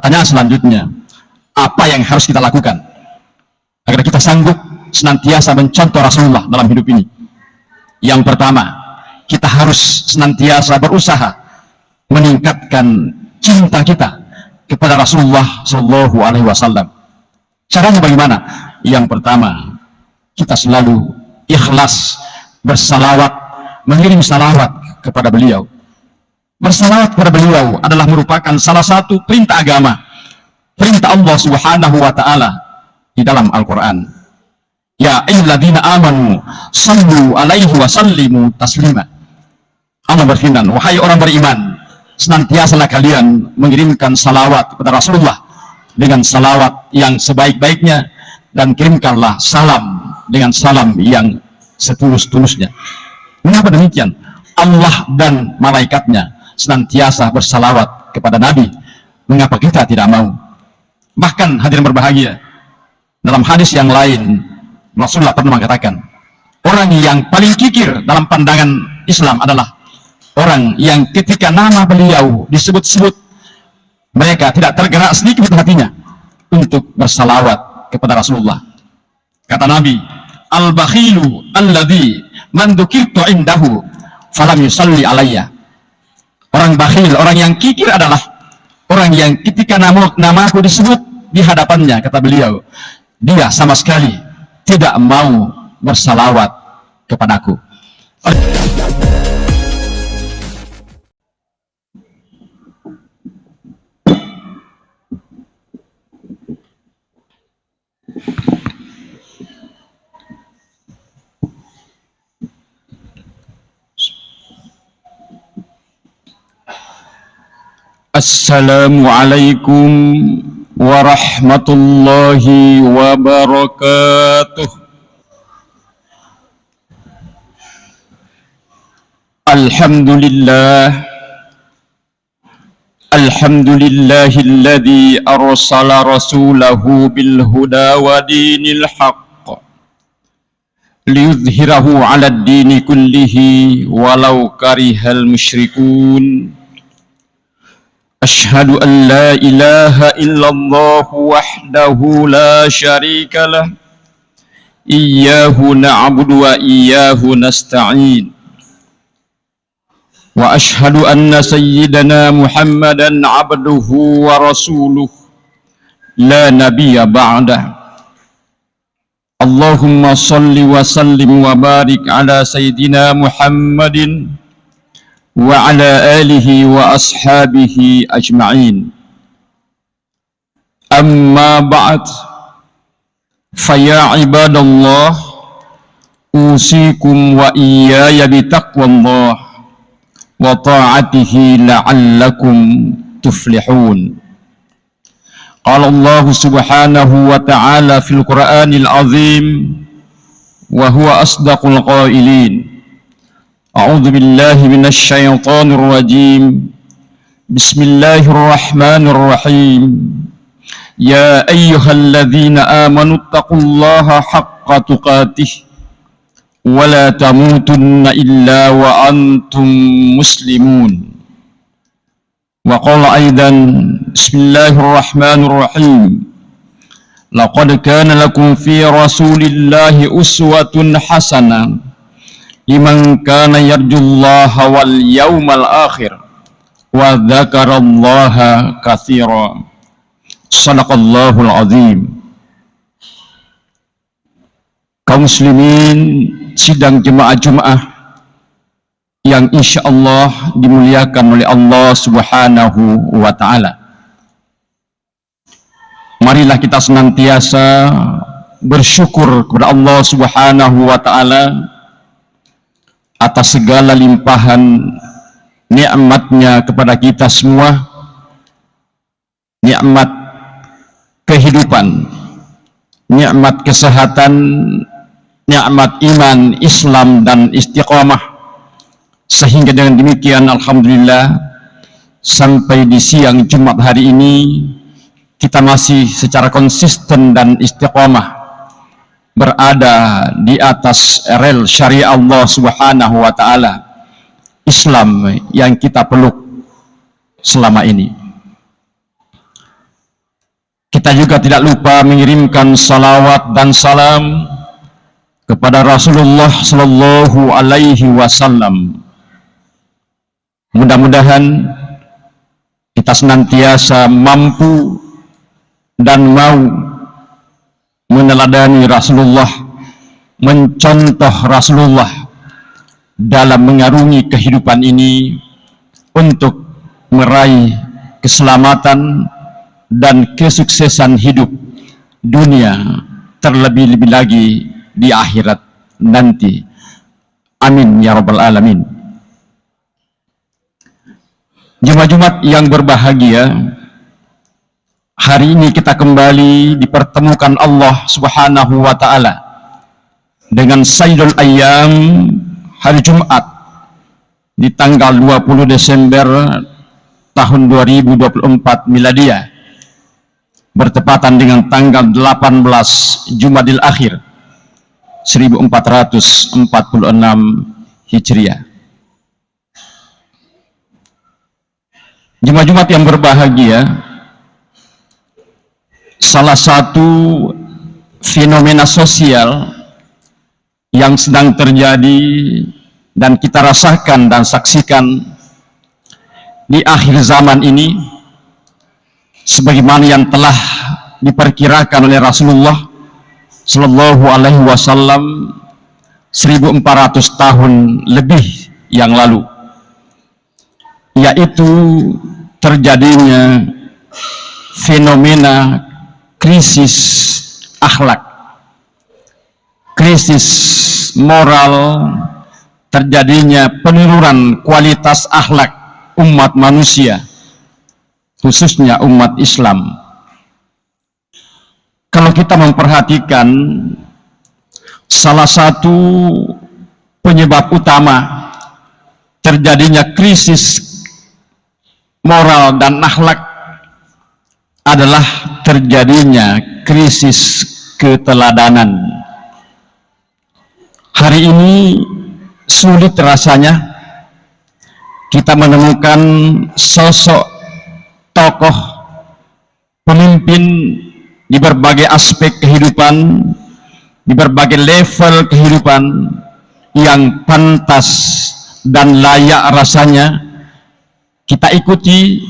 Pertanyaan selanjutnya, apa yang harus kita lakukan agar kita sanggup senantiasa mencontoh Rasulullah dalam hidup ini? Yang pertama, kita harus senantiasa berusaha meningkatkan cinta kita kepada Rasulullah Shallallahu Alaihi Wasallam. Caranya bagaimana? Yang pertama, kita selalu ikhlas bersalawat, mengirim salawat kepada beliau. Bersalawat kepada beliau adalah merupakan salah satu perintah agama, perintah Allah Subhanahu wa taala di dalam Al-Qur'an. Ya ayyuhalladzina amanu sallu alaihi wa sallimu taslima. Allah berfirman, wahai orang beriman, senantiasalah kalian mengirimkan salawat kepada Rasulullah dengan salawat yang sebaik-baiknya, dan kirimkanlah salam dengan salam yang setulus-tulusnya. Mengapa demikian? Allah dan malaikatnya senantiasa bersalawat kepada Nabi. Mengapa kita tidak mau? Bahkan hadirin berbahagia, dalam hadis yang lain Rasulullah pernah mengatakan, orang yang paling kikir dalam pandangan Islam adalah orang yang ketika nama beliau disebut-sebut, mereka tidak tergerak sedikit hatinya untuk bersalawat kepada Rasulullah. Kata Nabi, al-bakhilu alladhi man dzukirtu indahu falam yusalli alayya. Orang bakhil, orang yang kikir adalah orang yang ketika namaku disebut di hadapannya, kata beliau, dia sama sekali tidak mau bersalawat kepadaku. Assalamualaikum warahmatullahi wabarakatuh. Alhamdulillahilladzi arsala rasulahu bil huda wa dinil haqq liyudhhirahu 'alad dini kullihi walau karihal musyrikun. Ashhadu an la ilaha illallah wahdahu la syarika lah, iyyahu na'budu wa iyyahu nasta'in. Wa ashhadu anna sayyidana Muhammadan abduhu wa rasuluh la nabiyya ba'dah. Allahumma salli wa sallim wa barik ala sayyidina Muhammadin wa ala alihi wa ashabihi ajma'in. Amma ba'd, faya ibadallah, usikum wa iyaya bitaqwallah wa ta'atihi la'allakum tuflihun. Qala Allah subhanahu wa ta'ala fil Qur'anil azim wa huwa asdaqul qailin. A'udzu billahi minasy syaithanir rajim. Bismillahirrahmanirrahim. Ya ayyuhalladzina amanu taqullaha haqqa tuqatih wa la tamutunna illa wa antum muslimun. Wa qala aidan, bismillahirrahmanirrahim, laqad kana lakum fi rasulillahi uswatun hasanah liman kana yarjullaha wal yawmal akhir wa dzakarallaha katsira. Shadaqallahul azim. Kaum muslimin sidang jemaah Jumat yang insyaallah dimuliakan oleh Allah Subhanahu wa taala. Marilah kita senantiasa bersyukur kepada Allah Subhanahu wa taala atas segala limpahan nikmatnya kepada kita semua, nikmat kehidupan, nikmat kesehatan, nikmat iman, Islam dan istiqamah, sehingga dengan demikian alhamdulillah sampai di siang Jumat hari ini kita masih secara konsisten dan istiqamah berada di atas rel syariat Allah Subhanahu wa taala, Islam yang kita peluk selama ini. Kita juga tidak lupa mengirimkan salawat dan salam kepada Rasulullah Sallallahu Alaihi Wasallam. Mudah-mudahan kita senantiasa mampu dan mau meneladani Rasulullah, mencontoh Rasulullah dalam mengarungi kehidupan ini untuk meraih keselamatan dan kesuksesan hidup dunia, terlebih-lebih lagi di akhirat nanti. Amin ya rabbal alamin. Jemaah-jemaah yang berbahagia, hari ini kita kembali dipertemukan Allah Subhanahu wa taala dengan Sayyidul Ayyam, hari Jumat di tanggal 20 Desember tahun 2024 Miladiah, bertepatan dengan tanggal 18 Jumadil Akhir 1446 Hijriah. Jemaah-jemaah yang berbahagia, salah satu fenomena sosial yang sedang terjadi dan kita rasakan dan saksikan di akhir zaman ini, sebagaimana yang telah diperkirakan oleh Rasulullah Sallallahu Alaihi Wasallam 1400 tahun lebih yang lalu, yaitu terjadinya fenomena krisis akhlak, krisis moral, terjadinya penurunan kualitas akhlak umat manusia, khususnya umat Islam. Kalau kita memperhatikan, salah satu penyebab utama terjadinya krisis moral dan akhlak adalah terjadinya krisis keteladanan. Hari ini sulit rasanya kita menemukan sosok tokoh pemimpin di berbagai aspek kehidupan, di berbagai level kehidupan yang pantas dan layak rasanya kita ikuti,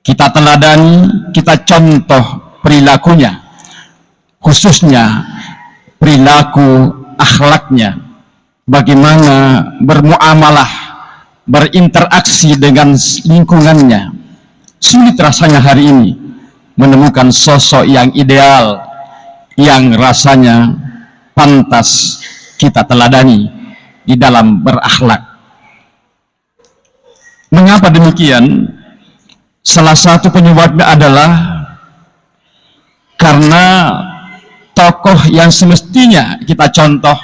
kita teladani, kita contoh perilakunya, khususnya perilaku akhlaknya, bagaimana bermuamalah, berinteraksi dengan lingkungannya. Sulit rasanya hari ini menemukan sosok yang ideal, yang rasanya pantas kita teladani di dalam berakhlak. Mengapa demikian? Salah satu penyebabnya adalah karena tokoh yang semestinya kita contoh,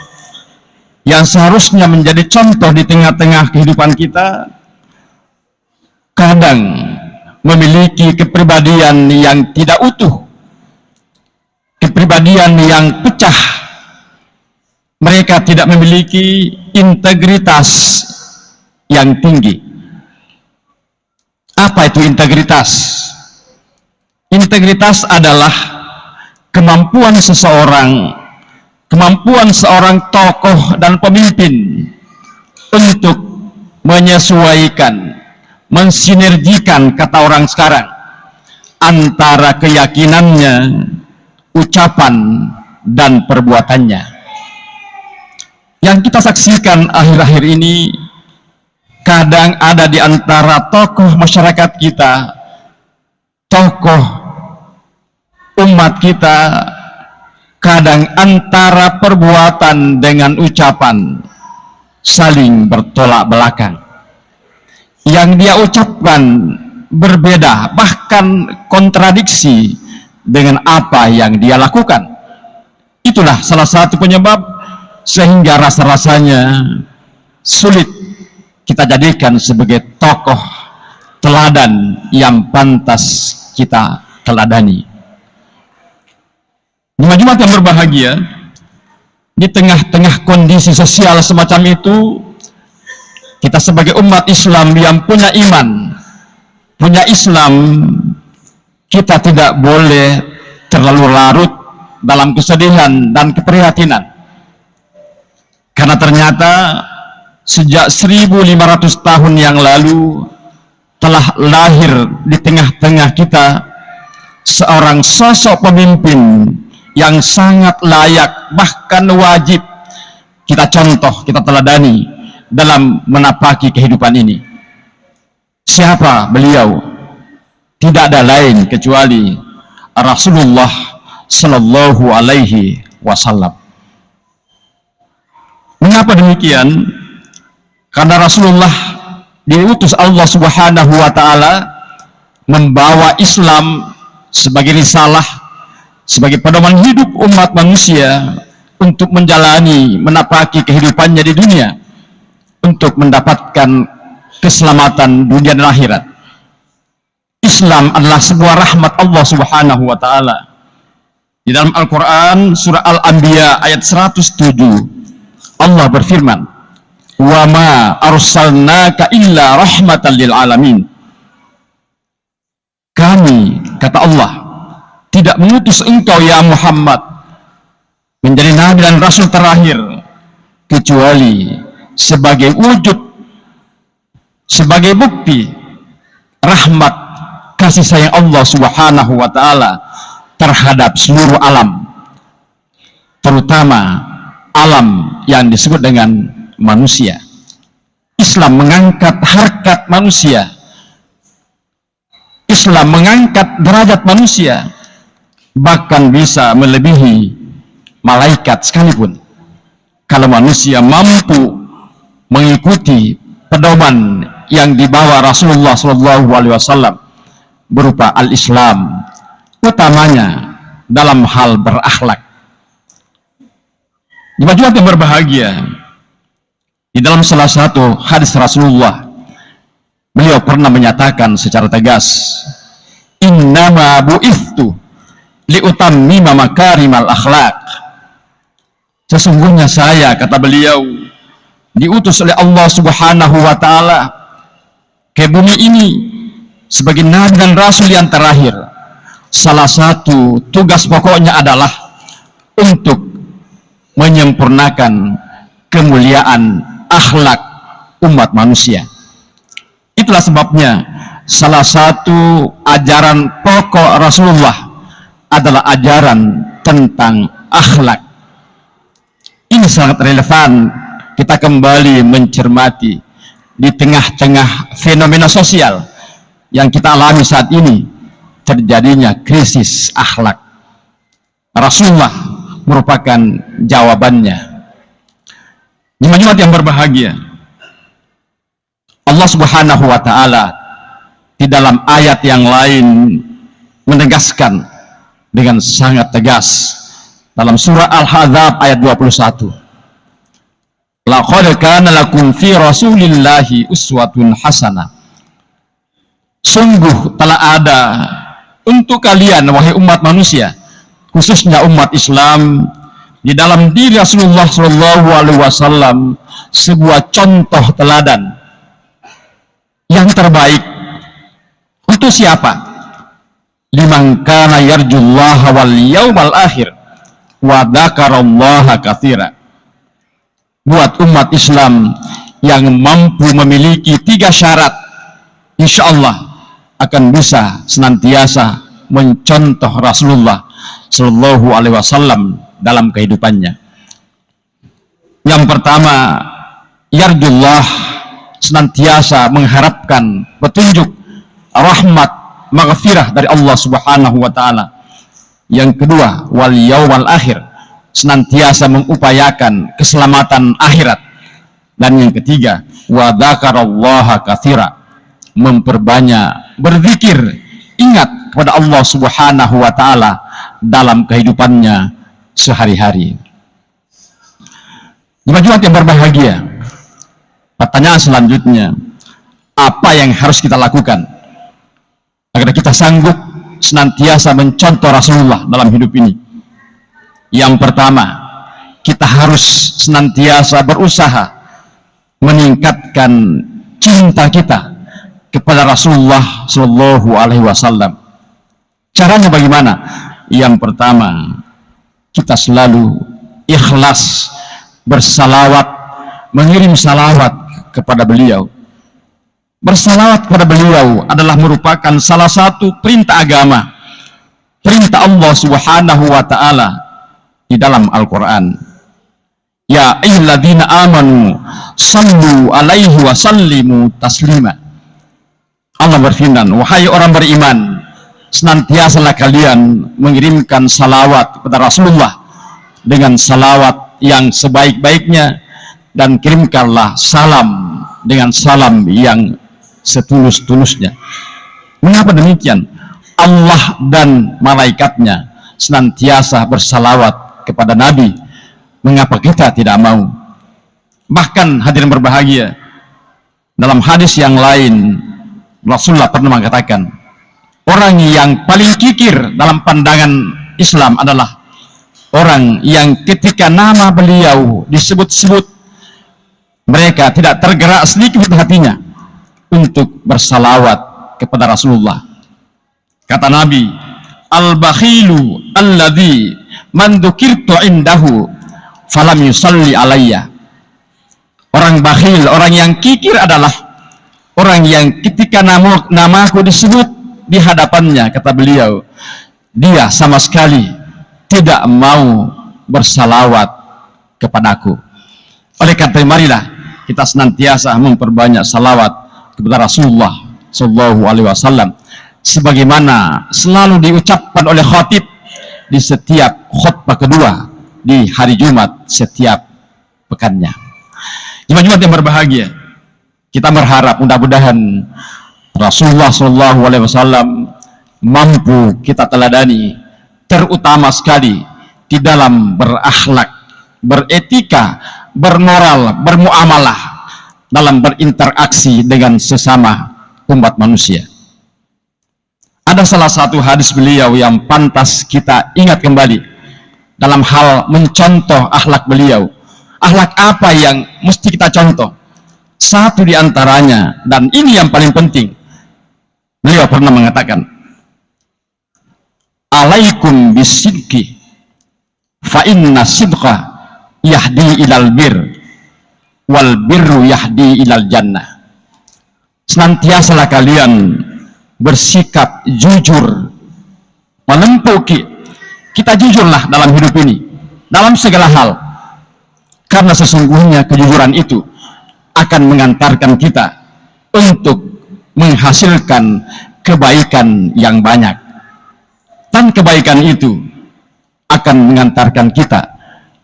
yang seharusnya menjadi contoh di tengah-tengah kehidupan kita, kadang memiliki kepribadian yang tidak utuh, kepribadian yang pecah. Mereka tidak memiliki integritas yang tinggi. Apa itu integritas? Integritas adalah kemampuan seseorang, kemampuan seorang tokoh dan pemimpin untuk menyesuaikan, mensinergikan, kata orang sekarang, antara keyakinannya, ucapan, dan perbuatannya. Yang kita saksikan akhir-akhir ini, kadang ada di antara tokoh masyarakat kita, tokoh umat kita, kadang antara perbuatan dengan ucapan saling bertolak belakang. Yang dia ucapkan berbeda, bahkan kontradiksi dengan apa yang dia lakukan. Itulah salah satu penyebab sehingga rasa-rasanya sulit kita jadikan sebagai tokoh teladan yang pantas kita teladani. Jemaah yang berbahagia, di tengah-tengah kondisi sosial semacam itu, kita sebagai umat Islam yang punya iman, punya Islam, kita tidak boleh berlarut-larut dalam kesedihan dan keprihatinan. Karena ternyata sejak 1500 tahun yang lalu telah lahir di tengah-tengah kita seorang sosok pemimpin yang sangat layak, bahkan wajib kita contoh, kita teladani dalam menapaki kehidupan ini. Siapa beliau? Tidak ada lain kecuali Rasulullah Sallallahu Alaihi Wasallam. Mengapa demikian? Karena Rasulullah diutus Allah Subhanahu wa Ta'ala membawa Islam sebagai risalah, sebagai pedoman hidup umat manusia untuk menjalani, menapaki kehidupannya di dunia, untuk mendapatkan keselamatan dunia dan akhirat. Islam adalah sebuah rahmat Allah Subhanahu wa Ta'ala. Di dalam Al-Quran surah Al-Anbiya ayat 107, Allah berfirman, "Wa ma arsalnaka illa rahmatan lil alamin." Kami, kata Allah, tidak mengutus engkau ya Muhammad menjadi nabi dan rasul terakhir kecuali sebagai wujud, sebagai bukti rahmat kasih sayang Allah Subhanahu wa Ta'ala terhadap seluruh alam, terutama alam yang disebut dengan manusia. Islam mengangkat harkat manusia, Islam mengangkat derajat manusia, bahkan bisa melebihi malaikat sekalipun kalau manusia mampu mengikuti pedoman yang dibawa Rasulullah SAW berupa al-Islam, utamanya dalam hal berakhlak. Jemaat yang berbahagia, di dalam salah satu hadis Rasulullah, beliau pernah menyatakan secara tegas, "Innama bu'ithtu liutammima makarimal akhlak." Sesungguhnya saya, kata beliau, diutus oleh Allah Subhanahu wa Ta'ala ke bumi ini sebagai nabi dan rasul yang terakhir. Salah satu tugas pokoknya adalah untuk menyempurnakan kemuliaan akhlak umat manusia. Itulah sebabnya salah satu ajaran pokok Rasulullah adalah ajaran tentang akhlak. Ini sangat relevan kita kembali mencermati di tengah-tengah fenomena sosial yang kita alami saat ini, terjadinya krisis akhlak. Rasulullah merupakan jawabannya. Jemaat yang berbahagia, Allah Subhanahu wa Ta'ala di dalam ayat yang lain menegaskan dengan sangat tegas dalam surah Al-Ahzab ayat 21, "Laqad kana lakum fi Rasulillahi uswatun hasanah." Sungguh telah ada untuk kalian, wahai umat manusia, khususnya umat Islam, di dalam diri Rasulullah SAW sebuah contoh teladan yang terbaik. Untuk siapa? Liman kana yarjullaha wal yawmal akhir wa dzakarallaha katsira. Buat umat Islam yang mampu memiliki 3 syarat, insya Allah akan bisa senantiasa mencontoh Rasulullah Sallallahu Alaihi Wasallam dalam kehidupannya. Yang pertama, yarjullah, senantiasa mengharapkan petunjuk, rahmat, maghfirah dari Allah Subhanahu wa Ta'ala. Yang kedua, wal yawmal akhir, senantiasa mengupayakan keselamatan akhirat. Dan yang ketiga, wa dzakarallaha katsira, memperbanyak berzikir, ingat kepada Allah Subhanahu wa Ta'ala dalam kehidupannya sehari-hari. Jemaat yang berbahagia, pertanyaan selanjutnya, apa yang harus kita lakukan agar kita sanggup senantiasa mencontoh Rasulullah dalam hidup ini? Yang pertama, kita harus senantiasa berusaha meningkatkan cinta kita kepada Rasulullah Shallallahu Alaihi Wasallam. Caranya bagaimana? Yang pertama, kita selalu ikhlas bersalawat, mengirim salawat kepada beliau. Bersalawat kepada beliau adalah merupakan salah satu perintah agama, perintah Allah Subhanahu wa ta'ala di dalam Al-Quran. Ya ayyuhalladzina amanu sallu alaihi wa sallimu taslima. Allah berfirman, wahai orang beriman, senantiasalah kalian mengirimkan salawat kepada Rasulullah dengan salawat yang sebaik-baiknya, dan kirimkanlah salam dengan salam yang setulus-tulusnya. Mengapa demikian? Allah dan malaikatnya senantiasa bersalawat kepada Nabi. Mengapa kita tidak mau? Bahkan hadirin berbahagia, dalam hadis yang lain Rasulullah pernah mengatakan, orang yang paling kikir dalam pandangan Islam adalah orang yang ketika nama beliau disebut-sebut, mereka tidak tergerak sedikit hatinya untuk bersalawat kepada Rasulullah. Kata Nabi, al-bakhilu alladhi man dzukirtu indahu falam yusalli alayya. Orang bakhil, orang yang kikir adalah orang yang ketika namaku disebut di hadapannya, kata beliau, dia sama sekali tidak mau bersalawat kepadaku. Oleh karena marilah kita senantiasa memperbanyak salawat kepada Rasulullah Sallallahu Alaihi Wasallam, sebagaimana selalu diucapkan oleh khatib di setiap khutbah kedua di hari Jumat setiap pekannya. Jumat-Jumat yang berbahagia, kita berharap mudah-mudahan Rasulullah Sallallahu Alaihi Wasallam mampu kita teladani, terutama sekali di dalam berakhlak, beretika, bermoral, bermuamalah, dalam berinteraksi dengan sesama umat manusia. Ada salah satu hadis beliau yang pantas kita ingat kembali dalam hal mencontoh akhlak beliau. Akhlak apa yang mesti kita contoh? Satu di antaranya, dan ini yang paling penting, beliau pernah mengatakan, alaikum bisidqi fa inna sidqa yahdi ilal bir wal birru yahdi ilal jannah. Senantiasalah kalian bersikap jujur, menempuki, kita jujurlah dalam hidup ini, dalam segala hal, karena sesungguhnya kejujuran itu akan mengantarkan kita untuk menghasilkan kebaikan yang banyak, dan kebaikan itu akan mengantarkan kita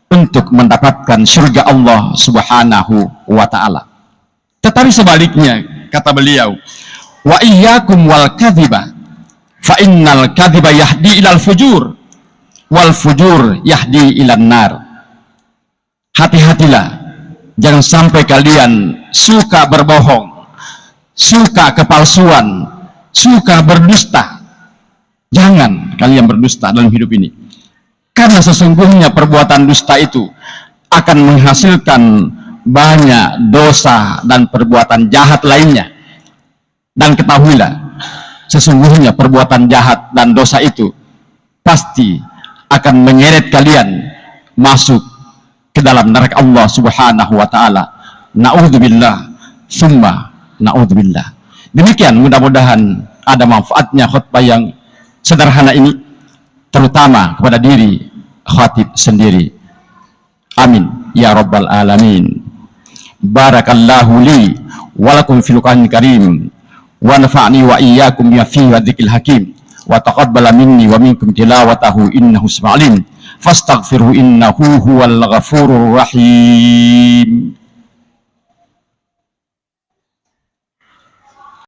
untuk mendapatkan surga Allah Subhanahu wa ta'ala. Tetapi sebaliknya, kata beliau, wa iyyakum wal kadhiba fa innal kadhiba yahdi ilal fujur wal fujur yahdi ilan nar. Hati-hatilah, jangan sampai kalian suka berbohong, suka kepalsuan, suka berdusta. Jangan kalian berdusta dalam hidup ini, karena sesungguhnya perbuatan dusta itu akan menghasilkan banyak dosa dan perbuatan jahat lainnya. Dan ketahuilah, sesungguhnya perbuatan jahat dan dosa itu pasti akan menyeret kalian masuk ke dalam neraka Allah Subhanahu wa ta'ala. Na'udzubillah summa na'udzubillah. Demikian, mudah-mudahan ada manfaatnya khutbah yang sederhana ini, terutama kepada diri khatib sendiri. Amin ya rabbal alamin. Barakallahu li walakum fil Qur'anil karim, wa nafa'ni wa iyyakum bima fihi wa dzikril hakim, wa taqabbala minni wa minkum tilawatahu innahu sami'un alim. Fastaghfirhu innahu huwal ghafurur rahim.